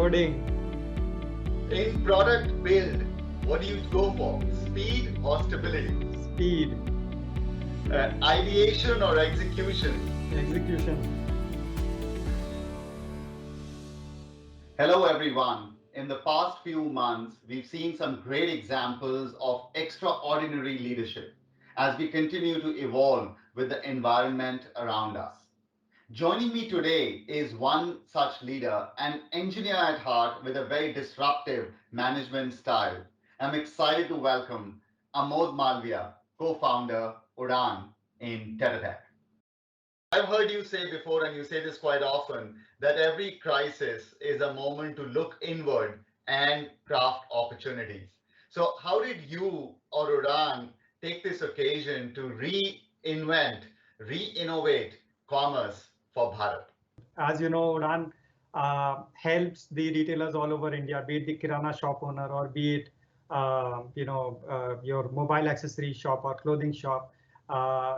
Coding. In product build, what do you go for? Speed or stability? Speed. Ideation or execution? Execution. Hello everyone. In the past few months, we've seen some great examples of extraordinary leadership as we continue to evolve with the environment around us. Joining me today is one such leader, an engineer at heart with a very disruptive management style. I'm excited to welcome Amod Malviya, co-founder Udaan in Teratech. I've heard you say before, and you say this quite often, that every crisis is a moment to look inward and craft opportunities. So, how did you or Udaan take this occasion to reinvent, re-innovate commerce for Bharat? As you know, Udaan helps the retailers all over India, be it the Kirana shop owner or be it your mobile accessory shop or clothing shop.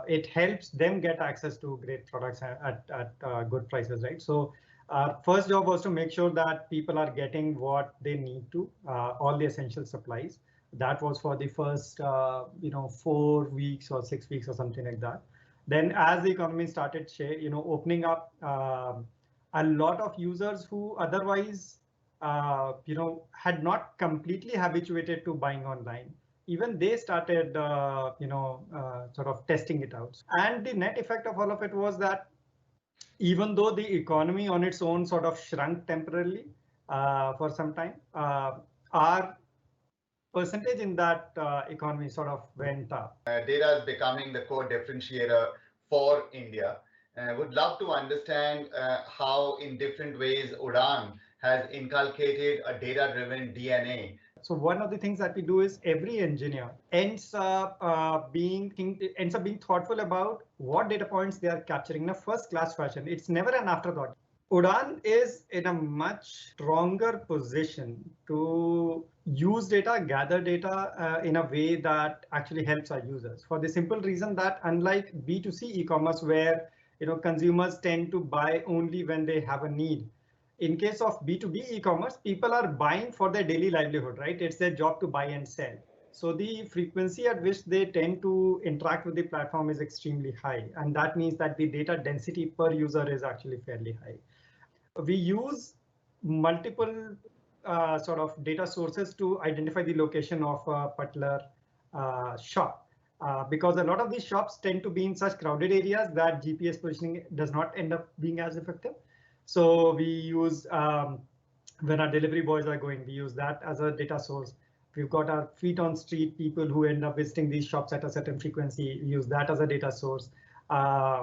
It helps them get access to great products at good prices, right? So our first job was to make sure that people are getting what they need to, all the essential supplies. That was for the first 4 weeks or 6 weeks or something like that. Then as the economy started opening up, a lot of users who otherwise had not completely habituated to buying online, even they started sort of testing it out. And the net effect of all of it was that even though the economy on its own sort of shrunk temporarily for some time, our percentage in that economy sort of went up. Data is becoming the core differentiator for India. And I would love to understand how, in different ways, Udaan has inculcated a data-driven DNA. So one of the things that we do is every engineer ends up being thoughtful about what data points they are capturing in a first-class fashion. It's never an afterthought. Udaan is in a much stronger position to use data, gather data in a way that actually helps our users, for the simple reason that unlike B2C e-commerce, where consumers tend to buy only when they have a need, in case of B2B e-commerce, people are buying for their daily livelihood, right? It's their job to buy and sell. So the frequency at which they tend to interact with the platform is extremely high. And that means that the data density per user is actually fairly high. We use multiple sort of data sources to identify the location of a particular shop. Because a lot of these shops tend to be in such crowded areas that GPS positioning does not end up being as effective. So we use, when our delivery boys are going, we use that as a data source. We've got our feet on street people who end up visiting these shops at a certain frequency. We use that as a data source.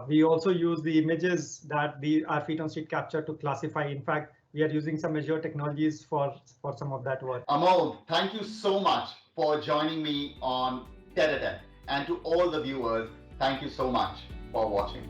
We also use the images that our feet on street capture to classify. In fact, we are using some Azure technologies for some of that work. Amod, thank you so much for joining me on Teratech. And to all the viewers, thank you so much for watching.